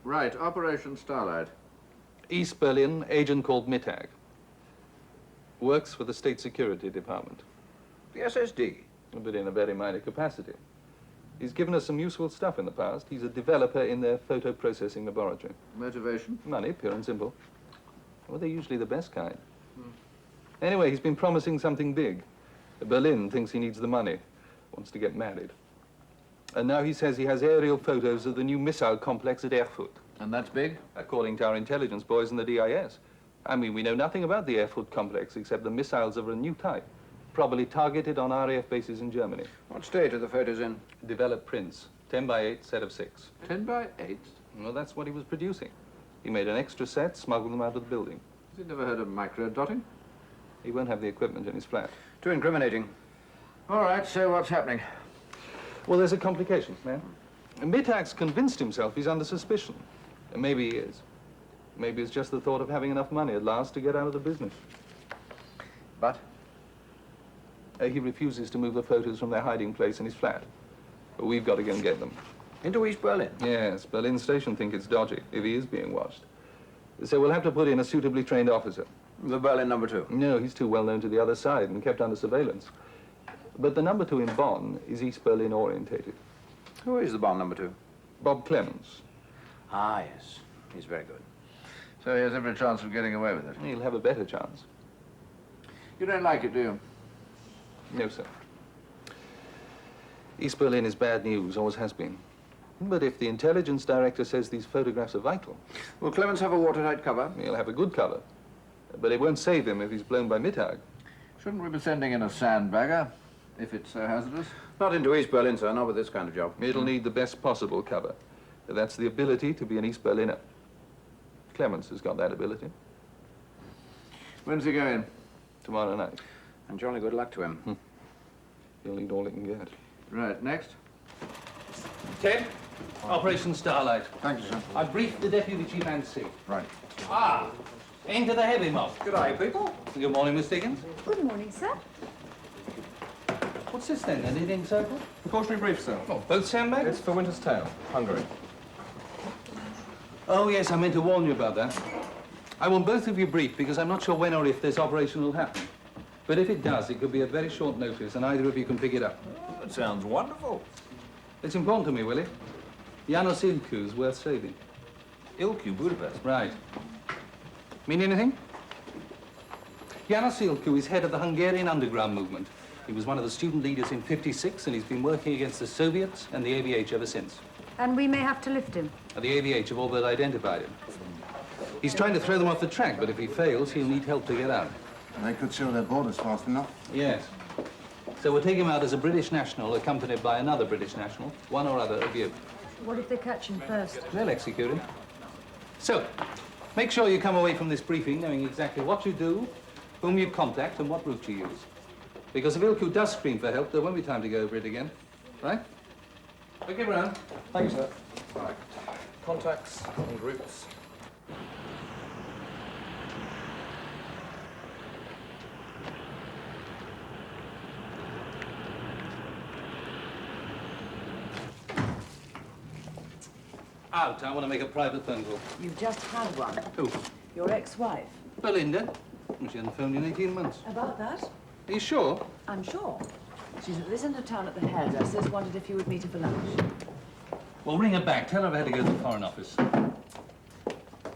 Right, Operation Starlight. East Berlin, agent called Mittag. Works for the State Security Department. The SSD? But in a very minor capacity. He's given us some useful stuff in the past. He's a developer in their photo processing laboratory. Motivation? Money, pure and simple. Well, they're usually the best kind. Anyway, he's been promising something big. Berlin thinks he needs the money, wants to get married. And now he says he has aerial photos of the new missile complex at Erfurt. And that's big? According to our intelligence boys in the DIS. I mean, we know nothing about the Erfurt complex except the missiles of a new type, probably targeted on RAF bases in Germany. What state are the photos in? Developed prints, 10 by 8, set of 6. 10 by 8? Well, that's what he was producing. He made an extra set, smuggled them out of the building. Has he never heard of micro-dotting? He won't have the equipment in his flat. Too incriminating. All right, so what's happening? Well, there's a complication, man. Mittag's convinced himself he's under suspicion. And maybe he is. Maybe it's just the thought of having enough money at last to get out of the business. But? He refuses to move the photos from their hiding place in his flat. But we've got to go and get them. Into East Berlin? Yes, Berlin Station think it's dodgy, if he is being watched. So we'll have to put in a suitably trained officer. The Berlin number 2? No, he's too well known to the other side and kept under surveillance. But the number 2 in Bonn is East Berlin orientated. Who is the Bond number 2? Bob Clemens. Ah, yes. He's very good. So he has every chance of getting away with it. He'll have a better chance. You don't like it, do you? No, sir. East Berlin is bad news, always has been. But if the intelligence director says these photographs are vital... Will Clemens have a watertight cover? He'll have a good cover. But it won't save him if he's blown by Mittag. Shouldn't we be sending in a sandbagger, if it's so hazardous? Not into East Berlin, sir, not with this kind of job. It'll need the best possible cover. That's the ability to be an East Berliner. Clemens has got that ability. When's he going? Tomorrow night. And jolly good luck to him. He'll need all he can get. Right, next. Ted, Operation Starlight. Thank you, sir. I briefed the Deputy Chief and C. Right. Ah, into the heavy mob. Good eye, people. Good morning, Miss Dickens. Good morning, sir. What's this then, a knitting circle? Precautionary brief, sir. Oh, both sandbags? It's for Winter's Tale, Hungary. Oh, yes, I meant to warn you about that. I want both of you briefed because I'm not sure when or if this operation will happen. But if it does, it could be a very short notice and either of you can pick it up. That sounds wonderful. It's important to me, Willie. Janos Ilku's worth saving. Ilku, Budapest. Right. Mean anything? Janos Ilku is head of the Hungarian underground movement. He was one of the student leaders in '56 and he's been working against the Soviets and the AVH ever since. And we may have to lift him. The AVH have all but identified him. He's trying to throw them off the track, but if he fails, he'll need help to get out. They could seal their borders fast enough. Yes. So we'll take him out as a British national, accompanied by another British national, one or other of you. What if they catch him first? They'll execute him. So, make sure you come away from this briefing knowing exactly what you do, whom you contact, and what route you use. Because if Ilku does scream for help, there won't be time to go over it again. Right? Okay, Brown. Thank you, sir. Right. Contacts and routes. Out. I want to make a private phone call. You've just had one. Who? Your ex-wife. Belinda. Well, she hasn't phoned in 18 months. About that? Are you sure? I'm sure. She's at this end of town at the hairdresser's, wondered if you would meet her for lunch. Well, ring her back. Tell her I had to go to the Foreign Office.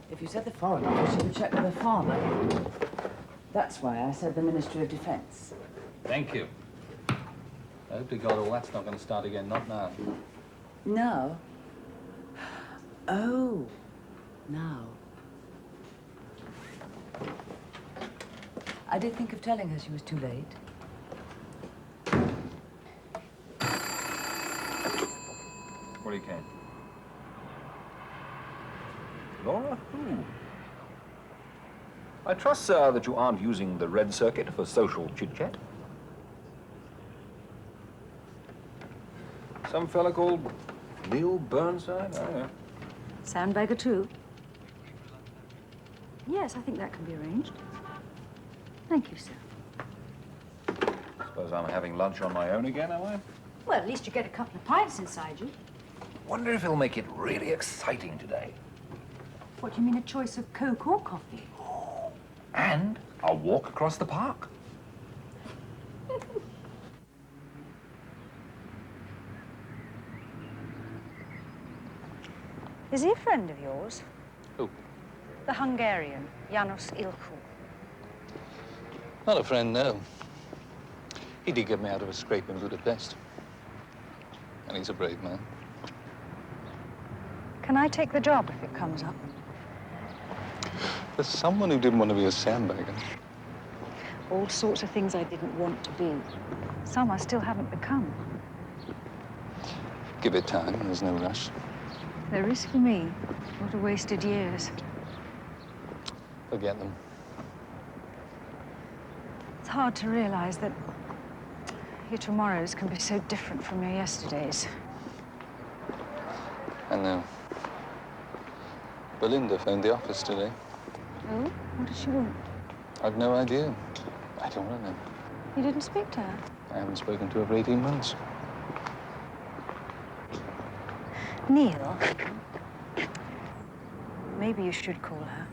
If you said the Foreign Office, she would check with her father. That's why I said the Ministry of Defence. Thank you. I hope to God all that's not going to start again, not now. No. Oh, now. I did think of telling her she was too late. What do you came? Laura? Who? I trust, sir, that you aren't using the red circuit for social chit-chat. Some fella called Neil Burnside? Oh, yeah. Sandbagger too? Yes, I think that can be arranged. Thank you, sir. Suppose I'm having lunch on my own again, am I? Well, at least you get a couple of pints inside you. Wonder if he'll make it really exciting today. What, do you mean a choice of Coke or coffee? And a walk across the park. Is he a friend of yours? Who? The Hungarian, János Ilkó. Not a friend, no. He did get me out of a scrape in Budapest. And he's a brave man. Can I take the job if it comes up? There's someone who didn't want to be a sandbagger. All sorts of things I didn't want to be. Some I still haven't become. Give it time, there's no rush. There is for me. What a wasted years. Forget them. It's hard to realize that your tomorrows can be so different from your yesterdays. I know. Belinda phoned the office today. Oh? What did she want? I've no idea. I don't know. You didn't speak to her? I haven't spoken to her for 18 months. Neil, maybe you should call her.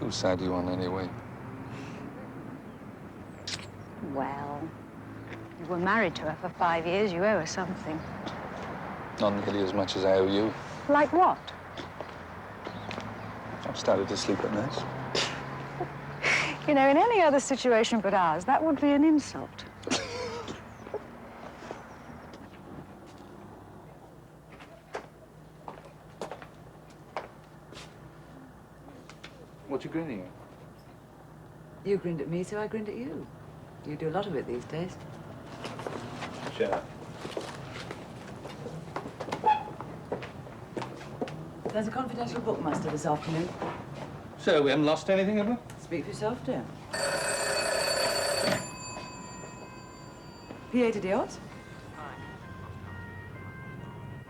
Whose side are you on anyway? Well, you were married to her for 5 years. You owe her something. Not nearly as much as I owe you. Like what? I've started to sleep at night. You know, in any other situation but ours, that would be an insult. What you grinning at? You grinned at me, so I grinned at you. You do a lot of it these days. Shut up. There's a confidential bookmaster this afternoon. So, we haven't lost anything, have we? Speak for yourself, dear. PA to the odds?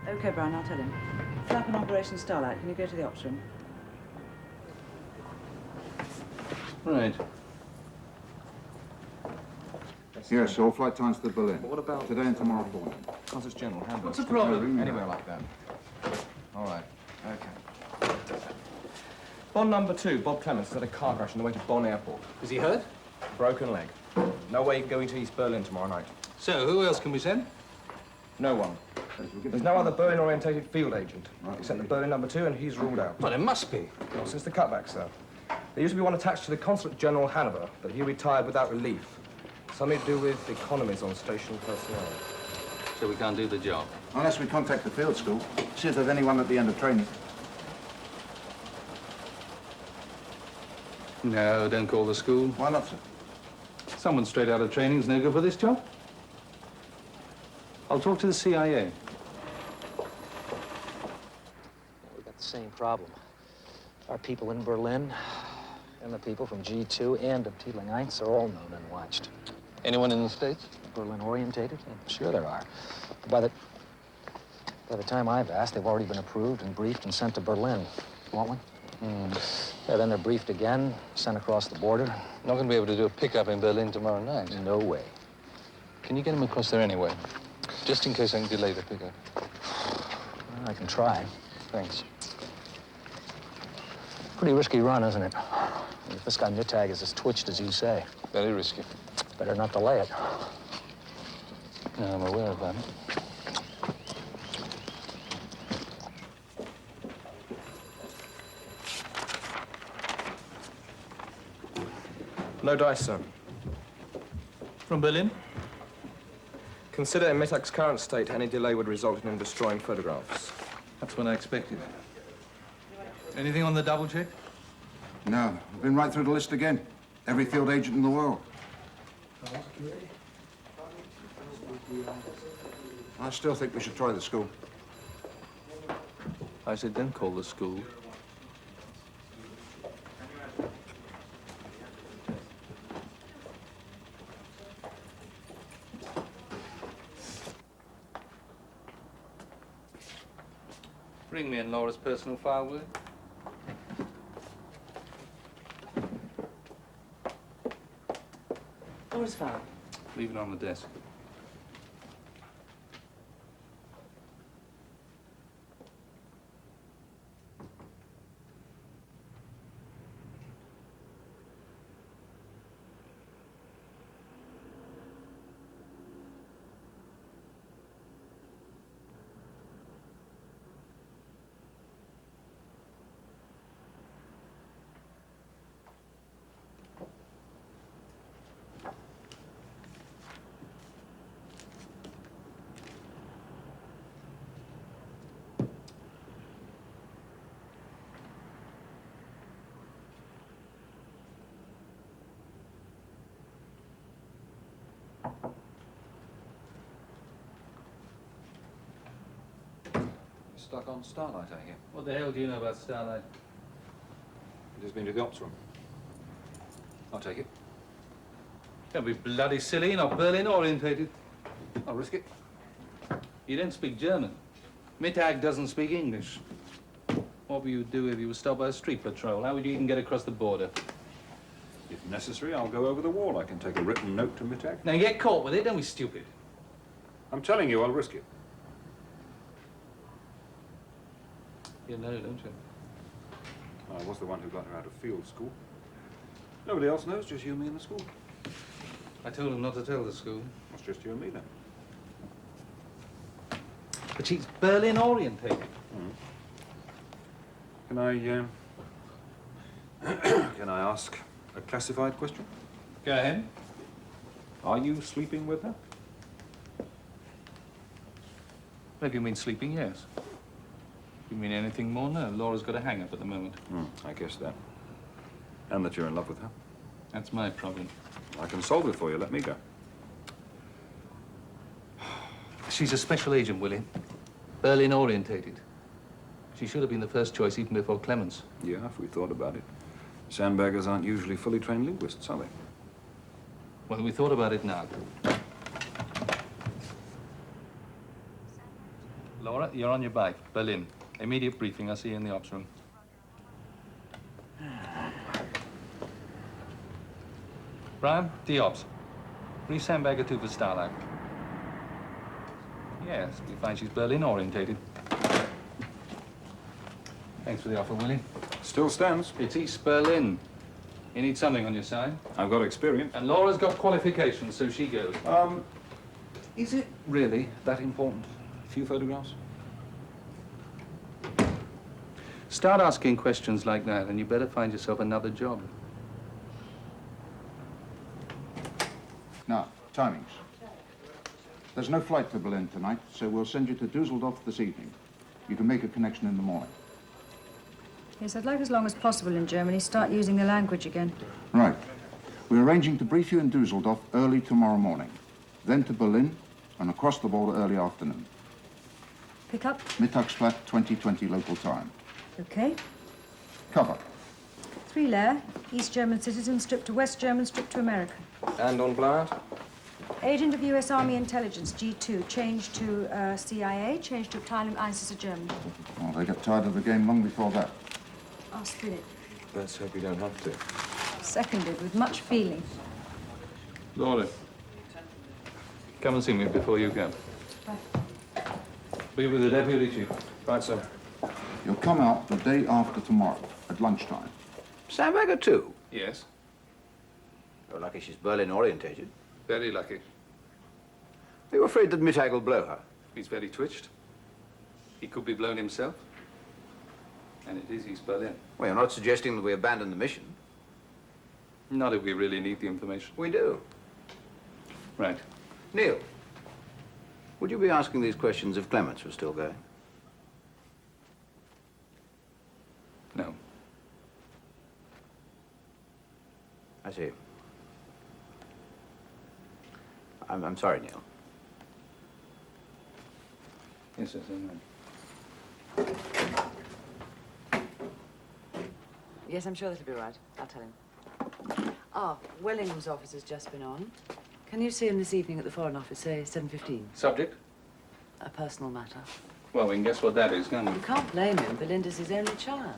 OK, Brian, I'll tell him. Flap on Operation Starlight. Can you go to the ops room? Right. Yes, all flight times to Berlin. But what about Today and tomorrow morning. Consus General Handbook? What's the problem? Anywhere like that. All right. Okay. Bond number 2, Bob Clements, had a car crash on the way to Bonn Airport. Is he hurt? Broken leg. No way going to East Berlin tomorrow night. So, who else can we send? No one. There's no other Berlin-orientated field agent, except the Berlin number 2, and he's ruled out. Well, there must be. Not since the cutbacks, sir. There used to be one attached to the Consulate General Hanover, but he retired without relief. Something to do with economies on station personnel. So we can't do the job. Unless we contact the field school, see if there's anyone at the end of training. No, don't call the school. Why not, sir? Someone straight out of training is no good for this job. I'll talk to the CIA. We've got the same problem. Our people in Berlin and the people from G2 and of Teeling Eins are all known and watched. Anyone in the States? Berlin orientated? Sure there are. By the time I've asked, they've already been approved and briefed and sent to Berlin. Want one? Yeah, then they're briefed again, sent across the border. Not going to be able to do a pickup in Berlin tomorrow night. No way. Can you get him across there anyway? Just in case I can delay the pickup. Well, I can try. Thanks. Pretty risky run, isn't it? If this guy Mittag is as twitched as you say, Very risky. better not delay it. No, I'm aware of that. No dice, sir. From Berlin? Consider in Mittag's current state, any delay would result in him destroying photographs. That's what I expected. Anything on the double check? No, I've been right through the list again. Every field agent in the world. I still think we should try the school. I said don't call the school. Bring me in Laura's personal file, will you? Laura's file. Leave it on the desk. stuck on Starlight, I hear. What the hell do you know about Starlight? It has been to the ops room. I'll take it. Don't be bloody silly, you're not Berlin orientated. I'll risk it. You don't speak German. Mittag doesn't speak English. What would you do if you were stopped by a street patrol? How would you even get across the border? If necessary, I'll go over the wall. I can take a written note to Mittag. Now, you get caught with it, don't be stupid. I'm telling you, I'll risk it. You know, don't you? I was the one who got her out of field school. Nobody else knows, just you and me in the school. I told him not to tell the school. It's just you and me then. But she's Berlin orientated. Can I ask a classified question? Go ahead. Are you sleeping with her? If you mean sleeping, yes. If you mean anything more, no. Laura's got a hang-up at the moment. I guess that. And that you're in love with her. That's my problem. I can solve it for you. Let me go. She's a special agent, Willie. Berlin orientated. She should have been the first choice even before Clemens. Yeah, if we thought about it. Sandbaggers aren't usually fully trained linguists, are they? Well, we thought about it now. Laura, you're on your bike. Berlin. Immediate briefing. I'll see you in the ops room. Brian, the ops. Brief Sandbagger 2 for Starlight. Yes, we find she's Berlin orientated. Thanks for the offer, Willie. Still stands. It's East Berlin. You need something on your side. I've got experience. And Laura's got qualifications, so she goes. Is it really that important? A few photographs? Start asking questions like that, and you better find yourself another job. Now, timings. There's no flight to Berlin tonight, so we'll send you to Dusseldorf this evening. You can make a connection in the morning. Yes, I'd like as long as possible in Germany start using the language again. Right. We're arranging to brief you in Dusseldorf early tomorrow morning. Then to Berlin and across the border early afternoon. Pick up. Mittagsflat, 2020 local time. Okay. Cover. 3-layer. East German citizen, stripped to West German, stripped to American. And on Blount? Agent of U.S. Army Intelligence, G2. Changed to CIA, changed to Abteilung Einsätze German. Well, they got tired of the game long before that. Ask Philip. Let's hope we don't have to. Seconded with much feeling. Laura, come and see me before you go. Bye. Be with the deputy chief. Right, sir. You'll come out the day after tomorrow at lunchtime. Sandbagger 2? Yes, You're lucky she's Berlin orientated. very lucky. Are you afraid that Mittag will blow her? He's very twitched. He could be blown himself. And it is East Berlin. Well, you're not suggesting that we abandon the mission. Not if we really need the information. We do. Right. Neil, would you be asking these questions if Clements was still going? No. I see. I'm sorry, Neil. Yes, yes, I know. Yes, I'm sure that'll be right. I'll tell him. Ah, Wellingham's office has just been on. Can you see him this evening at the Foreign Office, say 7:15? Subject? A personal matter. Well, we can guess what that is, can't we? You can't blame him. Belinda's his only child.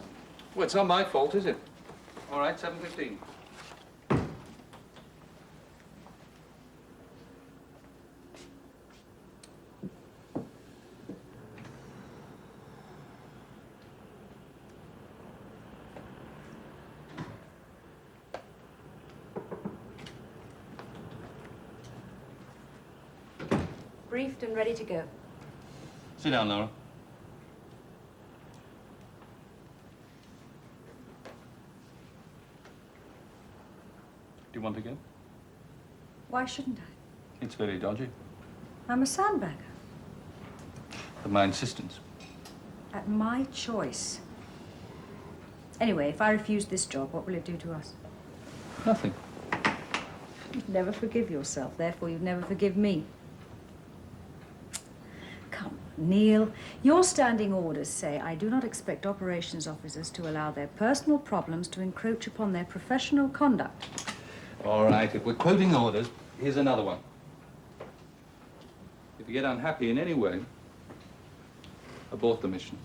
Well, it's not my fault, is it? All right, 7:15. Briefed and ready to go. Sit down, Laura. Do you want to go? Why shouldn't I? It's very dodgy. I'm a sandbagger. At my insistence. At my choice. Anyway, if I refuse this job, what will it do to us? Nothing. You'd never forgive yourself, therefore you'd never forgive me. Come, Neil, your standing orders say I do not expect operations officers to allow their personal problems to encroach upon their professional conduct. All right, if we're quoting orders, here's another one. If you get unhappy in any way, abort the mission.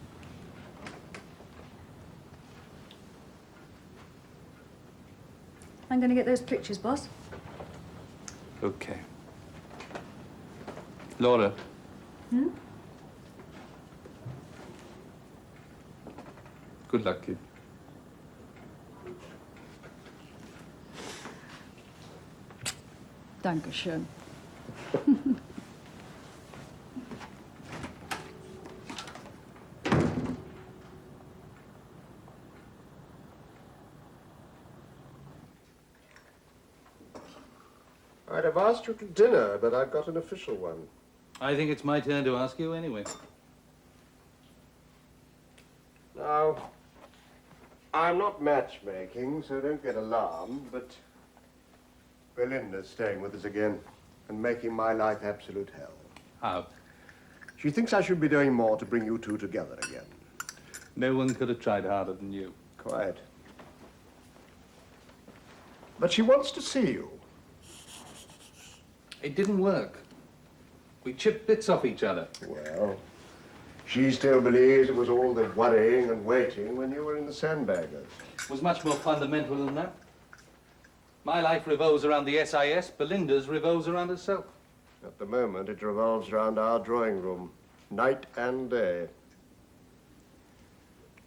I'm going to get those pictures, boss. Okay. Laura. Hmm? Good luck, kid. Dankeschön. I'd have asked you to dinner, but I've got an official one. I think it's my turn to ask you anyway. Now, I'm not matchmaking, so don't get alarmed, but Belinda's staying with us again and making my life absolute hell. How? She thinks I should be doing more to bring you two together again. No one could have tried harder than you. Quiet. But she wants to see you. It didn't work. We chipped bits off each other. Well, she still believes it was all the worrying and waiting when you were in the Sandbaggers. It was much more fundamental than that. My life revolves around the SIS, Belinda's revolves around herself. At the moment, it revolves around our drawing room, night and day.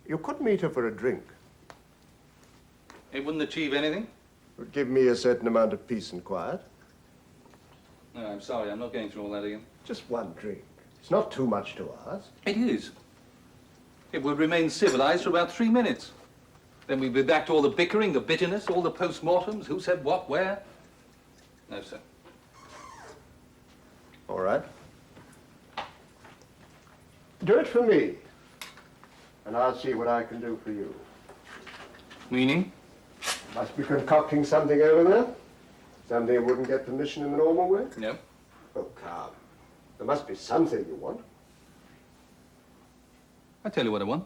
You could meet her for a drink. It wouldn't achieve anything. It would give me a certain amount of peace and quiet. No, I'm sorry, I'm not going through all that again. Just one drink. It's not too much to ask. It is. It would remain civilized for about 3 minutes. Then we'd be back to all the bickering, the bitterness, all the post-mortems, who said what, where. No, sir. All right. Do it for me, and I'll see what I can do for you. Meaning? Must be concocting something over there? Something that wouldn't get permission in the normal way? No. Oh, come. There must be something you want. I tell you what I want.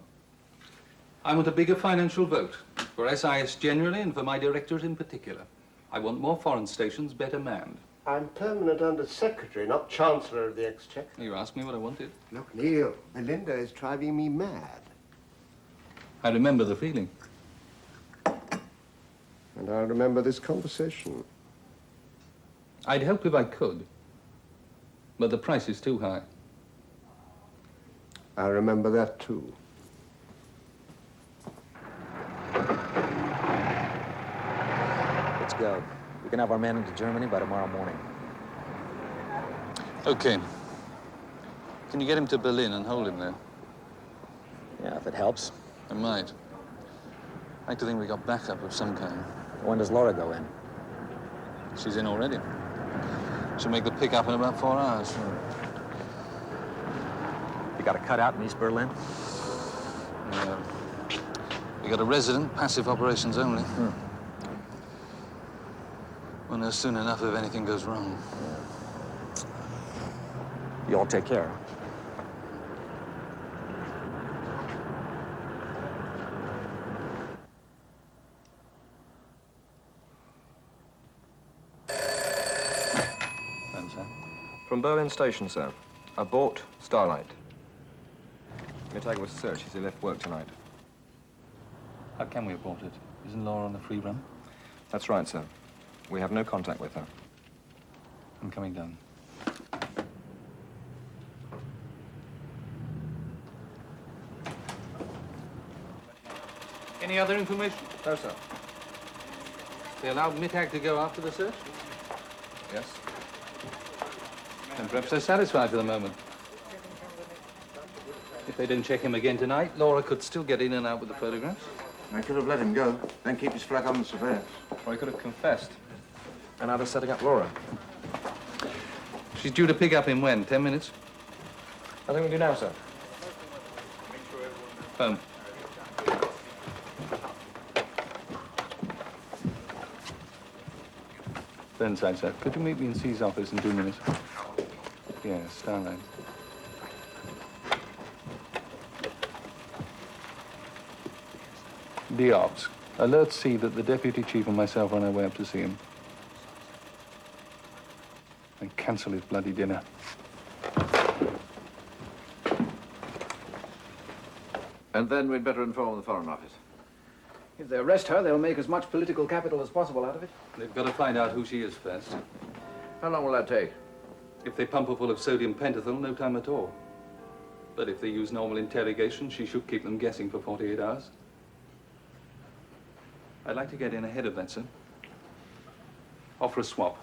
I want a bigger financial vote, for SIS generally and for my directorate in particular. I want more foreign stations better manned. I'm permanent under-secretary, not Chancellor of the Exchequer. You asked me what I wanted. Look, Neil, Belinda is driving me mad. I remember the feeling. And I remember this conversation. I'd help if I could, but the price is too high. I remember that, too. Let's go. We can have our men into Germany by tomorrow morning. Okay. Can you get him to Berlin and hold him there? Yeah, if it helps. It might. I like to think we got backup of some kind. When does Laura go in? She's in already. She'll make the pickup in about 4 hours. You got a cutout in East Berlin? Yeah. We got a resident, passive operations only. We'll know soon enough if anything goes wrong. You all take care. Thanks, sir. From Berlin Station, sir. Abort Starlight. Mittag was searched as he left work tonight. How can we abort it? Isn't Laura on the free run? That's right, sir. We have no contact with her. I'm coming down. Any other information? No, sir. They allowed Mittag to go after the search? Yes? And perhaps they're satisfied for the moment. If they don't check him again tonight, Laura could still get in and out with the photographs. They could have let him go, then keep his flag on the surveillance. Or he could have confessed. And now they're setting up Laura. She's due to pick up in when? 10 minutes? I think we do now, sir. Home. Burnside, sir. Could you meet me in C's office in 2 minutes? Yeah, Starlight. DVDRips. Alert C that the deputy chief and myself are on our way up to see him. And cancel his bloody dinner. And then we'd better inform the Foreign Office. If they arrest her, they'll make as much political capital as possible out of it. They've got to find out who she is first. How long will that take? If they pump her full of sodium pentothal, no time at all. But if they use normal interrogation, she should keep them guessing for 48 hours. I'd like to get in ahead of that, sir. Offer a swap.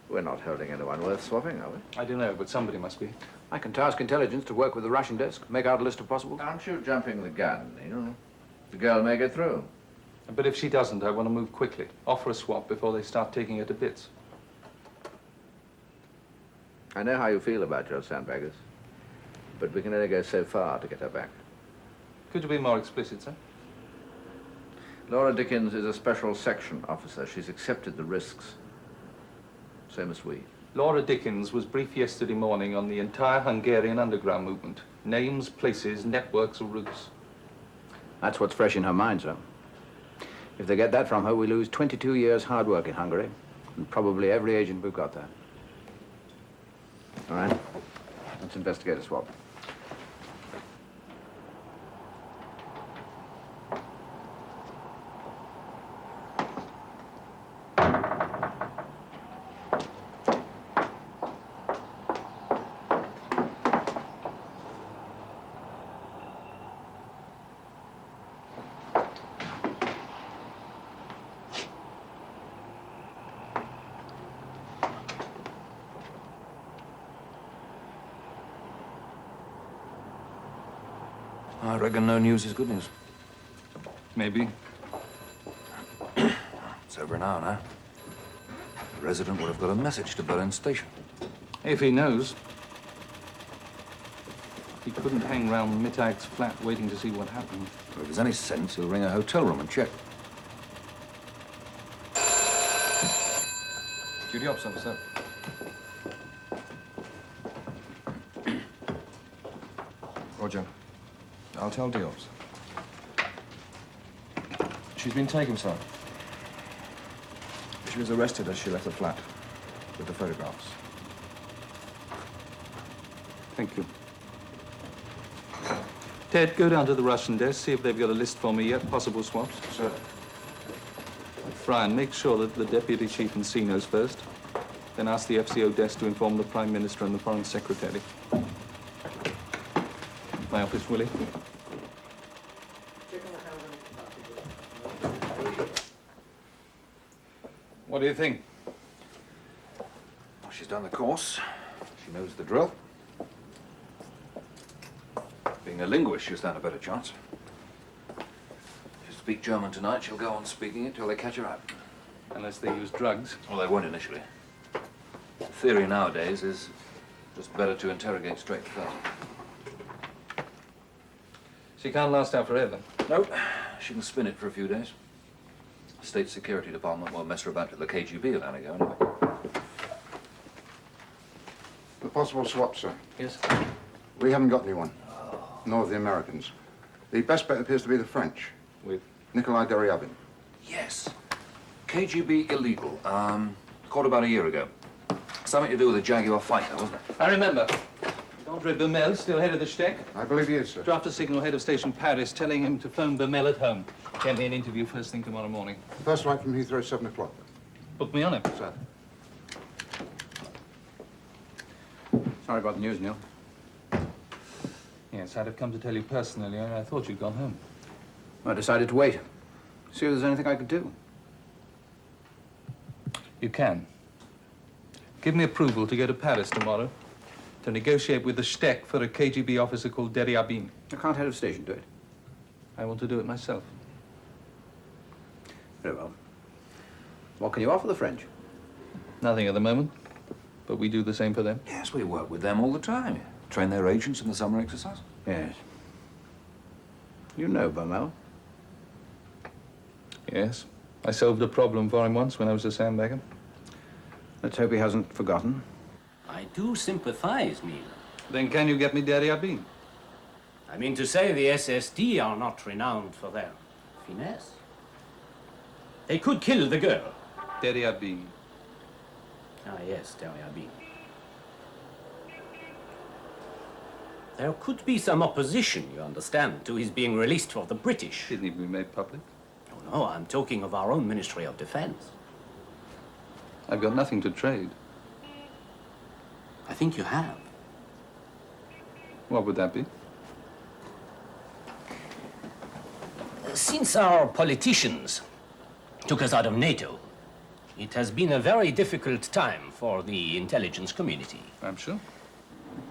We're not holding anyone worth swapping, are we? I don't know, but somebody must be. I can task intelligence to work with the Russian desk, make out a list of possible... Aren't you jumping the gun, Neil? The girl may get through. But if she doesn't, I want to move quickly. Offer a swap before they start taking her to bits. I know how you feel about your sandbaggers, but we can only go so far to get her back. Could you be more explicit, sir? Laura Dickens is a special section officer. She's accepted the risks. So must we. Laura Dickens was briefed yesterday morning on the entire Hungarian underground movement. Names, places, networks, or routes. That's what's fresh in her mind, sir. If they get that from her, we lose 22 years' hard work in Hungary, and probably every agent we've got there. All right, let's investigate a swap. I reckon no news is good news. Maybe. It's over an hour now. The resident would have got a message to Berlin Station. If he knows. He couldn't hang round Mittag's flat waiting to see what happened. Well, if there's any sense, he'll ring a hotel room and check. Duty ops, officer. Roger. I'll tell Diops. She's been taken, sir. She was arrested as she left the flat with the photographs. Thank you. Ted, go down to the Russian desk, see if they've got a list for me yet, possible swaps. Sir. Brian, make sure that the deputy chief and C knows first. Then ask the FCO desk to inform the Prime Minister and the Foreign Secretary. My office, Willie. What do you think? Well, she's done the course. She knows the drill. Being a linguist, she'll stand a better chance. If she speaks German tonight, she'll go on speaking it till they catch her out. Unless they use drugs. Well, they won't initially. The theory nowadays is just better to interrogate straight first. She can't last out forever. Nope. She can spin it for a few days. The State Security Department won't mess her about till the KGB will have to go anyway. The possible swap, sir. Yes? We haven't got anyone. Nor the Americans. The best bet appears to be the French. With? Nikolai Deryabin. Yes. KGB illegal. Caught about a year ago. Something to do with a Jaguar fighter, wasn't it? I remember. Andre Bermel, still head of the Steck. I believe he is, sir. Draft a signal head of station Paris telling him to phone Bermel at home. Get me an interview first thing tomorrow morning. First flight from Heathrow, 7 o'clock. Book me on it. Sir. Sorry about the news, Neil. Yes, I'd have come to tell you personally. I thought you'd gone home. I decided to wait. See if there's anything I could do. You can. Give me approval to go to Paris tomorrow to negotiate with the Steck for a KGB officer called Deryabin. I can't head of station do it. I want to do it myself. Very well. What can you offer the French? Nothing at the moment, but we do the same for them. Yes, we work with them all the time. Train their agents in the summer exercise. Yes. You know Bermel. Yes. I solved a problem for him once when I was a sandbagger. Let's hope he hasn't forgotten. I do sympathize, Neil. Then can you get me Deryabin? I mean to say the SSD are not renowned for their finesse. They could kill the girl. DVDRip. Ah, yes, DVDRip. There could be some opposition, you understand, to his being released for the British. Didn't even be made public. Oh, no, I'm talking of our own Ministry of Defense. I've got nothing to trade. I think you have. What would that be? Since our politicians took us out of NATO, it has been a very difficult time for the intelligence community. I'm sure.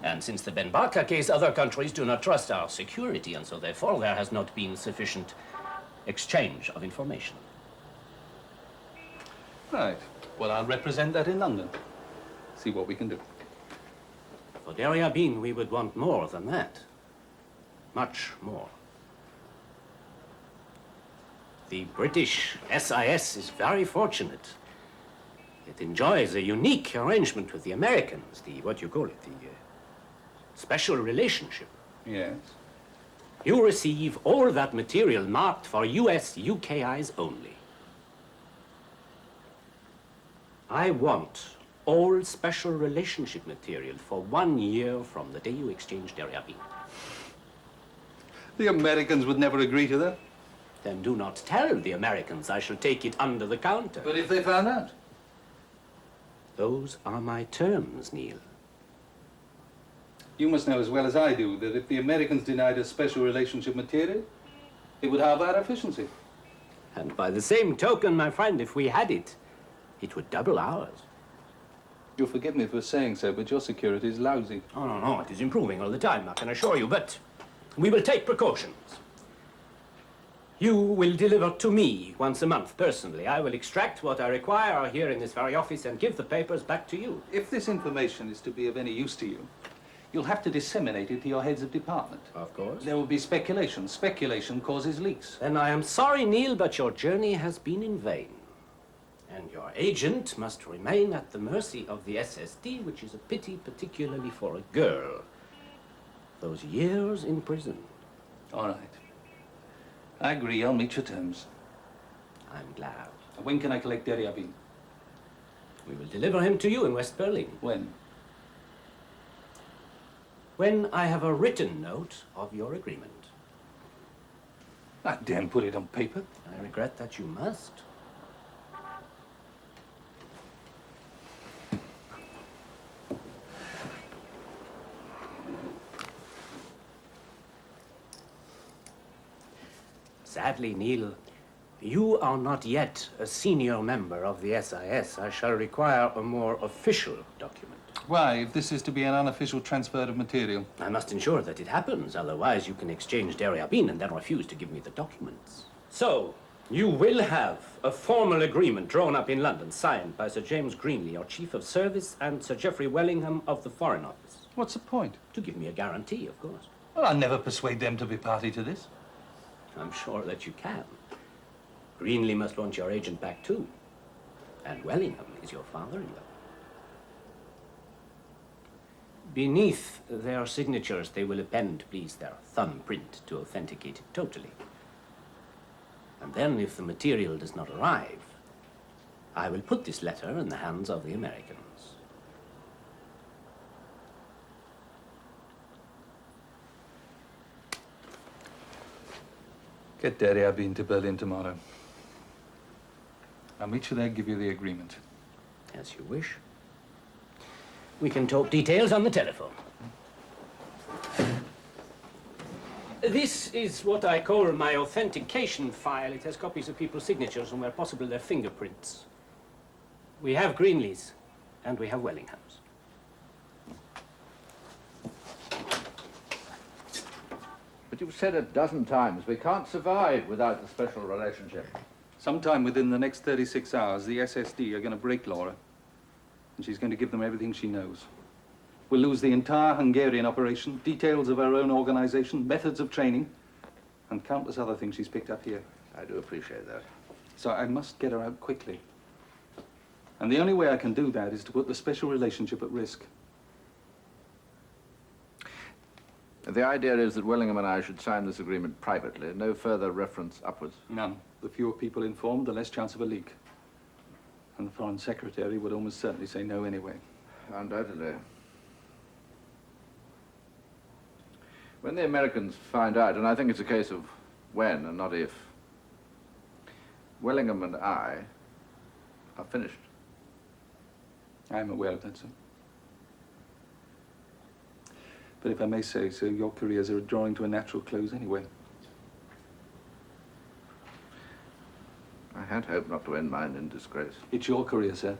And since the Ben Barka case, other countries do not trust our security, and so therefore there has not been sufficient exchange of information. Right. Well, I'll represent that in London. See what we can do. For DVDRip, we would want more than that. Much more. The British SIS is very fortunate. It enjoys a unique arrangement with the Americans, the, what you call it, the special relationship. Yes. You receive all that material marked for US, UK eyes only. I want all special relationship material for 1 year from the day you exchange DVDRip. The Americans would never agree to that. Then do not tell the Americans I shall take it under the counter. But if they found out? Those are my terms, Neil. You must know as well as I do that if the Americans denied us special relationship material, it would have our efficiency. And by the same token, my friend, if we had it, it would double ours. You'll forgive me for saying so, but your security is lousy. Oh, no, no, it is improving all the time, I can assure you, but we will take precautions. You will deliver to me once a month, personally. I will extract what I require here in this very office and give the papers back to you. If this information is to be of any use to you, you'll have to disseminate it to your heads of department. Of course. There will be speculation. Speculation causes leaks. Then I am sorry, Neil, but your journey has been in vain. And your agent must remain at the mercy of the SSD, which is a pity, particularly for a girl. Those years in prison. All right. I agree. I'll meet your terms. I'm glad. When can I collect DVDRip? We will deliver him to you in West Berlin. When? When I have a written note of your agreement. I daren't put it on paper. I regret that you must. Sadly, Neil, you are not yet a senior member of the SIS. I shall require a more official document. Why, if this is to be an unofficial transfer of material? I must ensure that it happens, otherwise you can exchange DVDRip and then refuse to give me the documents. So, you will have a formal agreement drawn up in London, signed by Sir James Greenley, your Chief of Service, and Sir Geoffrey Wellingham of the Foreign Office. What's the point? To give me a guarantee, of course. Well, I'll never persuade them to be party to this. I'm sure that you can. Greenley must want your agent back too. And Wellingham is your father-in-law. Beneath their signatures, they will append, please, their thumbprint to authenticate it totally. And then, if the material does not arrive, I will put this letter in the hands of the Americans. Get DVDRip to Berlin tomorrow. I'll meet you there, give you the agreement. As you wish. We can talk details on the telephone. This is what I call my authentication file. It has copies of people's signatures and, where possible, their fingerprints. We have Greenleys, and we have Wellinghams. But you've said a dozen times, we can't survive without the special relationship. Sometime within the next 36 hours, the SSD are going to break Laura. And she's going to give them everything she knows. We'll lose the entire Hungarian operation, details of her own organization, methods of training, and countless other things she's picked up here. I do appreciate that. So I must get her out quickly. And the only way I can do that is to put the special relationship at risk. The idea is that Wellingham and I should sign this agreement privately, no further reference upwards. None. The fewer people informed, the less chance of a leak. And the Foreign Secretary would almost certainly say no anyway. Undoubtedly. When the Americans find out, and I think it's a case of when and not if, Wellingham and I are finished. I'm aware of that, sir. But if I may say so, your careers are drawing to a natural close anyway. I had hoped not to end mine in disgrace. It's your career, sir.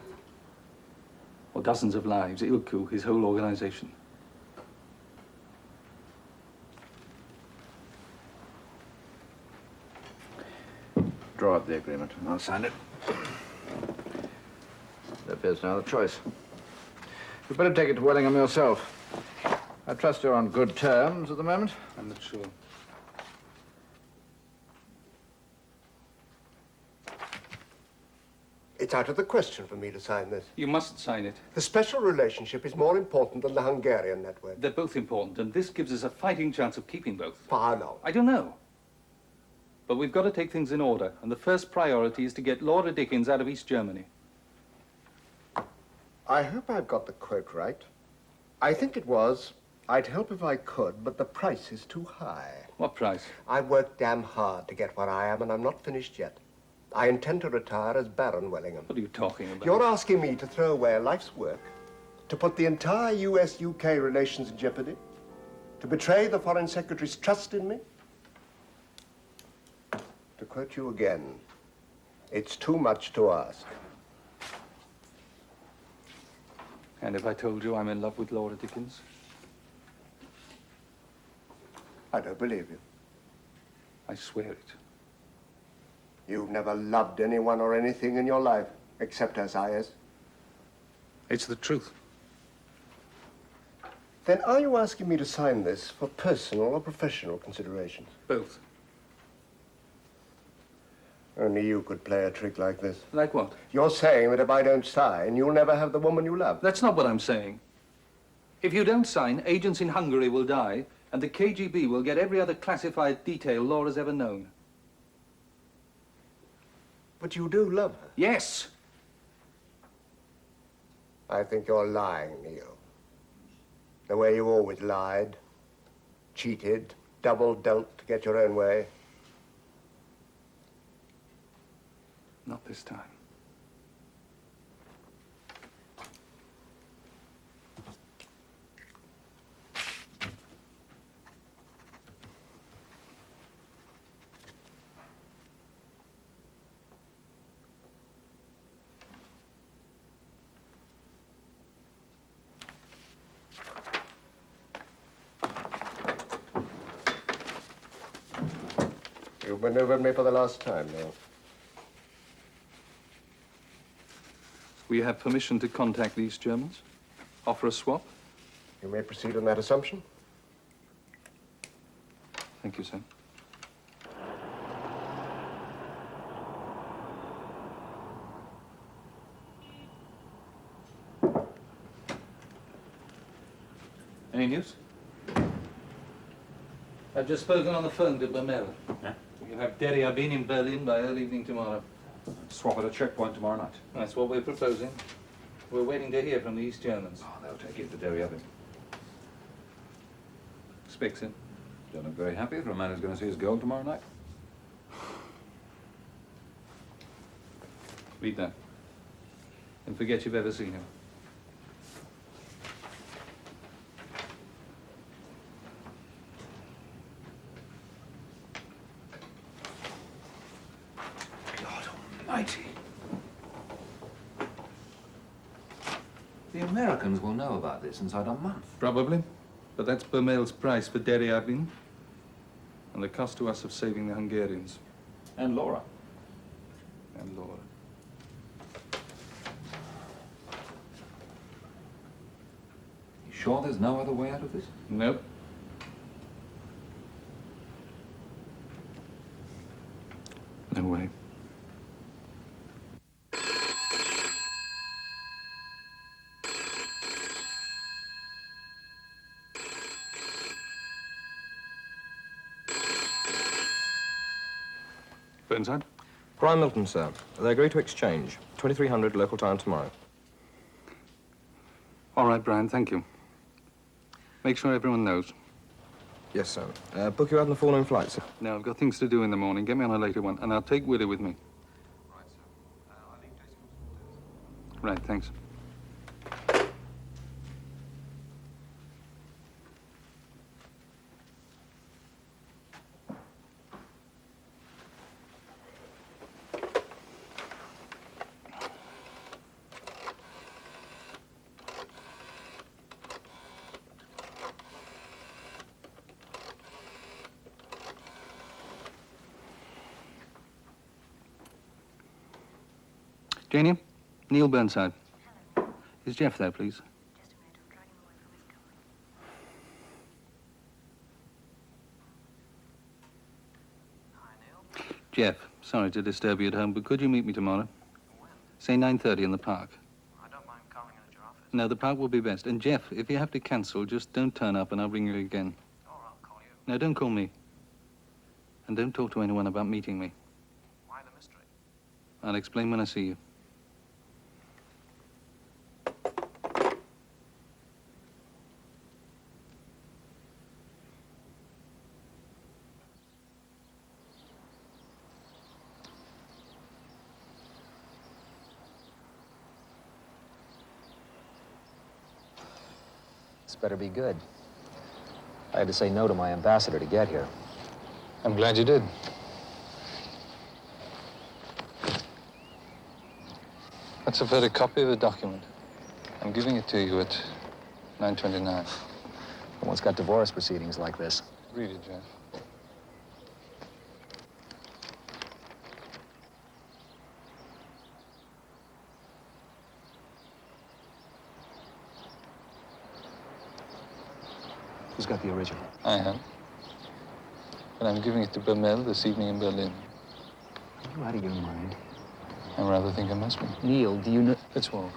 Or dozens of lives, Ilku, his whole organization. Draw up the agreement and I'll sign it. There appears no other choice. You'd better take it to Wellingham yourself. I trust you're on good terms at the moment. I'm not sure. It's out of the question for me to sign this. You mustn't sign it. The special relationship is more important than the Hungarian network. They're both important, and this gives us a fighting chance of keeping both. For how long? I don't know. But we've got to take things in order, and the first priority is to get Laura Dickens out of East Germany. I hope I've got the quote right. I think it was, I'd help if I could, but the price is too high. What price? I worked damn hard to get where I am, and I'm not finished yet. I intend to retire as Baron Wellingham. What are you talking about? You're asking me to throw away a life's work, to put the entire US-UK relations in jeopardy, to betray the Foreign Secretary's trust in me? To quote you again, it's too much to ask. And if I told you I'm in love with Laura Dickens? I don't believe you. I swear it. You've never loved anyone or anything in your life, except SIS. It's the truth. Then are you asking me to sign this for personal or professional considerations? Both. Only you could play a trick like this. Like what? You're saying that if I don't sign, you'll never have the woman you love. That's not what I'm saying. If you don't sign, agents in Hungary will die, and the KGB will get every other classified detail Laura's ever known. But you do love her. Yes. I think you're lying, Neil. The way you always lied, cheated, double-dealt to get your own way. Not this time. You've maneuvered me for the last time, Neil. We have permission to contact these Germans? Offer a swap? You may proceed on that assumption. Thank you, sir. Any news? I've just spoken on the phone to Bermel. Yeah? You have DVDRip in Berlin by early evening tomorrow. Swap at a checkpoint tomorrow night. That's what we're proposing. We're waiting to hear from the East Germans. Oh, they'll take it to DVDRip. Speaks in. Don't look very happy for a man who's going to see his girl tomorrow night. Read that. And forget you've ever seen him. God almighty. The Americans will know about this inside a month. Probably. But that's Bermel's price for DVDRip and the cost to us of saving the Hungarians. And Laura. And Laura. You sure there's no other way out of this? Nope. No way. Burnside? Brian Milton, sir. They agree to exchange. 2300 local time tomorrow. All right, Brian, thank you. Make sure everyone knows. Yes, sir. Book you out on the forenoon flight, sir. No, I've got things to do in the morning. Get me on a later one, and I'll take Willie with me. Right, sir. I'll leave Jason. Right, thanks. Janie, Neil Burnside. Hello. Is Jeff there, please? Just a minute, I'm dragging him away from his cover. Hi, Neil. Jeff, sorry to disturb you at home, but could you meet me tomorrow? When? Say 9:30 in the park. I don't mind calling in at your office. No, the park will be best. And Jeff, if you have to cancel, just don't turn up and I'll ring you again. Or I'll call you. No, don't call me. And don't talk to anyone about meeting me. Why the mystery? I'll explain when I see you. This better be good. I had to say no to my ambassador to get here. I'm glad you did. That's a photocopy of the document. I'm giving it to you at 9:29. No one's got divorce proceedings like this. Read it, Jeff. Who's got the original? I have. And I'm giving it to Bermel this evening in Berlin. Are you out of your mind? I rather think I must be. Neil, do you know... Let's walk.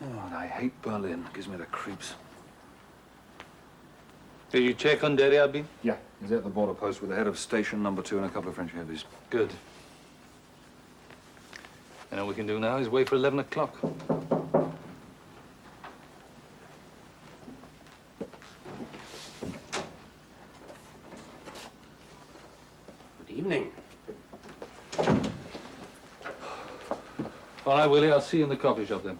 Oh, I hate Berlin. Gives me the creeps. Did you check on DVDRip? Yeah. He's at the border post with the head of station number 2 and a couple of French heavies. Good. And all we can do now is wait for 11 o'clock. Good evening. All right, Willie, I'll see you in the coffee shop then.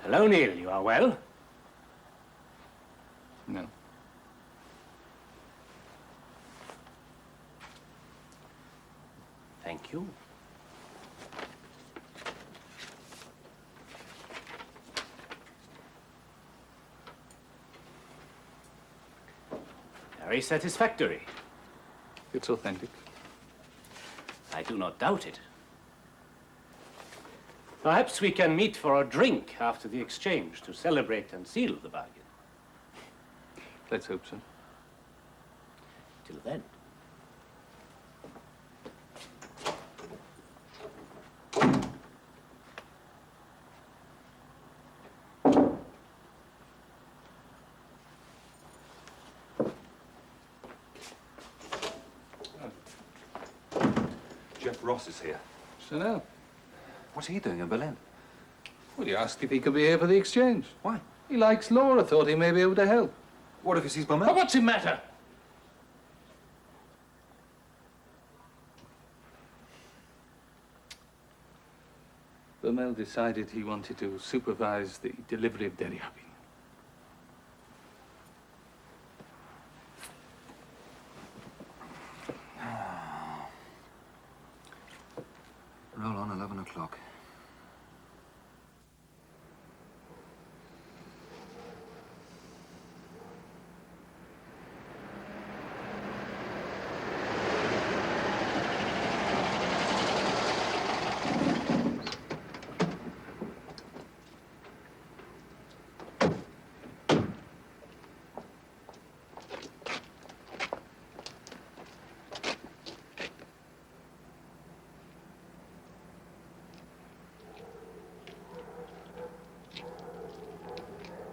Hello, Neil. You are well? No. Thank you. Very satisfactory. It's authentic. I do not doubt it. Perhaps we can meet for a drink after the exchange to celebrate and seal the bargain. Let's hope so. Till then. Jeff Ross is here. So now, What's he doing in Berlin? well, he asked if he could be here for the exchange. Why? He likes Laura, thought he may be able to help. What if he sees But Bermel? what's the matter? Bermel decided he wanted to supervise the delivery of DVDRip. Roll on 11 o'clock.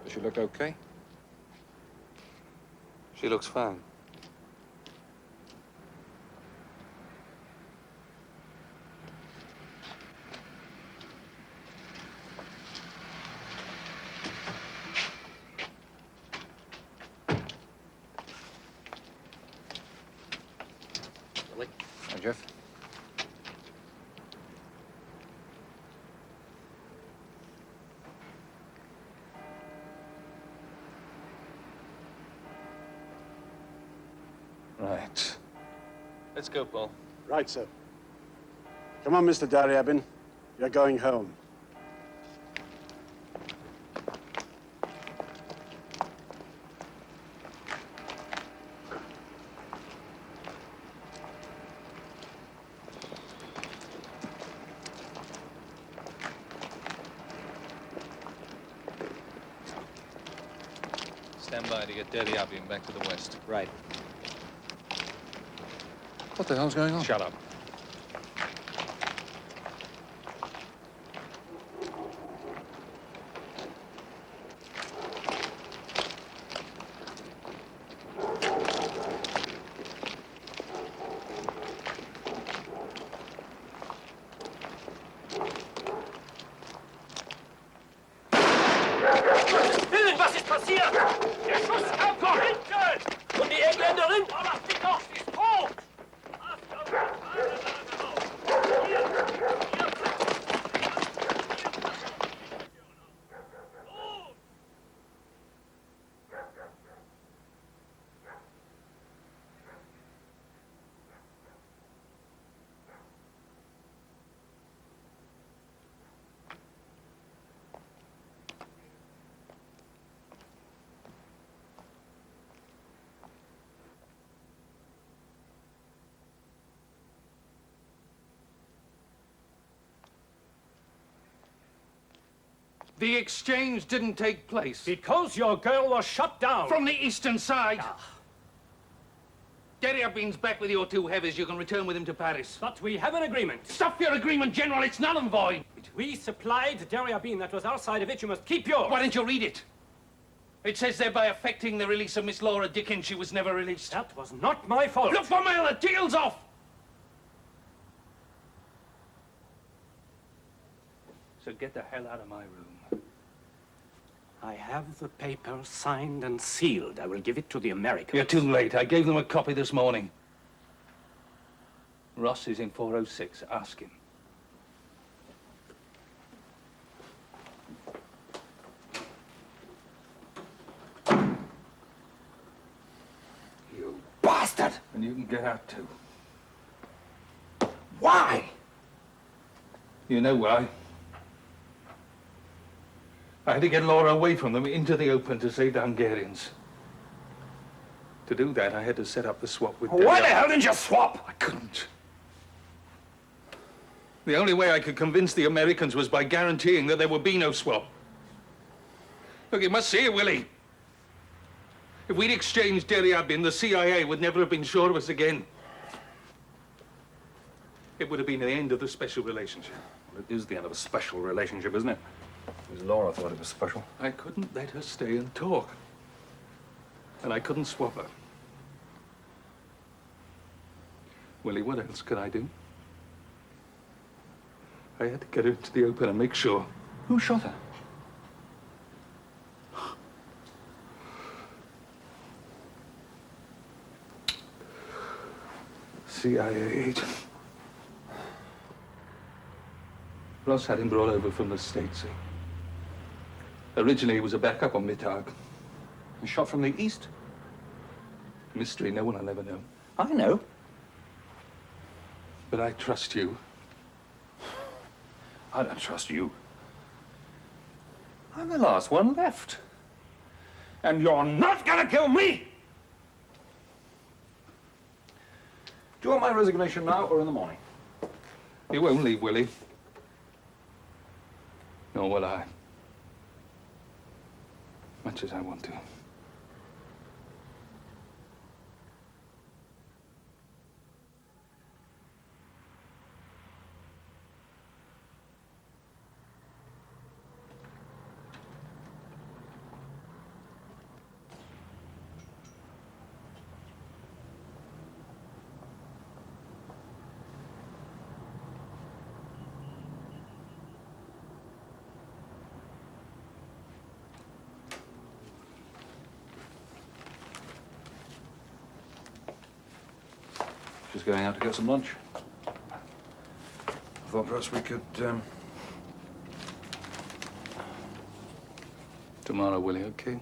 Does she look okay? She looks fine. Hi, Jeff. Right. Let's go, Paul. Right, sir. Come on, Mr. Daryabin. You're going home. Stand by to get DVDRip back to the west. Right. What the hell's going on? Shut up. Willen, was ist passiert? Der Schuss kam von hinten! Und die Engländerin? Oh, lass mich doch, sie ist tot! The exchange didn't take place. Because your girl was shot down. From the eastern side. Daryabin's back with your two heavies. You can return with him to Paris. But we have an agreement. Stop your agreement, General. It's null and void. We supplied Daryabin. That was our side of it. You must keep yours. Why don't you read it? It says thereby affecting the release of Miss Laura Dickens. She was never released. That was not my fault. Look for mail. The deal's off. So get the hell out of my room. I have the paper signed and sealed. I will give it to the Americans. You're too late. I gave them a copy this morning. Ross is in 406. Ask him. You bastard! And you can get out too. Why? You know why? I had to get Laura away from them into the open to save the Hungarians. To do that, I had to set up the swap with Why the hell didn't you swap? I couldn't. The only way I could convince the Americans was by guaranteeing that there would be no swap. Look, you must see it, Willie. If we'd exchanged Daryabin, the CIA would never have been sure of us again. It would have been the end of the special relationship. Well, it is the end of a special relationship, isn't it? Because Laura thought it was special. I couldn't let her stay and talk. And I couldn't swap her. Willie, what else could I do? I had to get her into the open and make sure. Who shot her? CIA agent. Ross had him brought over from the States. Originally, he was a backup on Mittag. Shot from the east? Mystery, no one will ever know. I know. But I trust you. I don't trust you. I'm the last one left. And you're not gonna kill me! Do you want my resignation now or in the morning? You won't leave, Willie. Nor will I. Much as I want to. Just going out to get some lunch. I thought perhaps we could, Tomorrow, Willie, okay?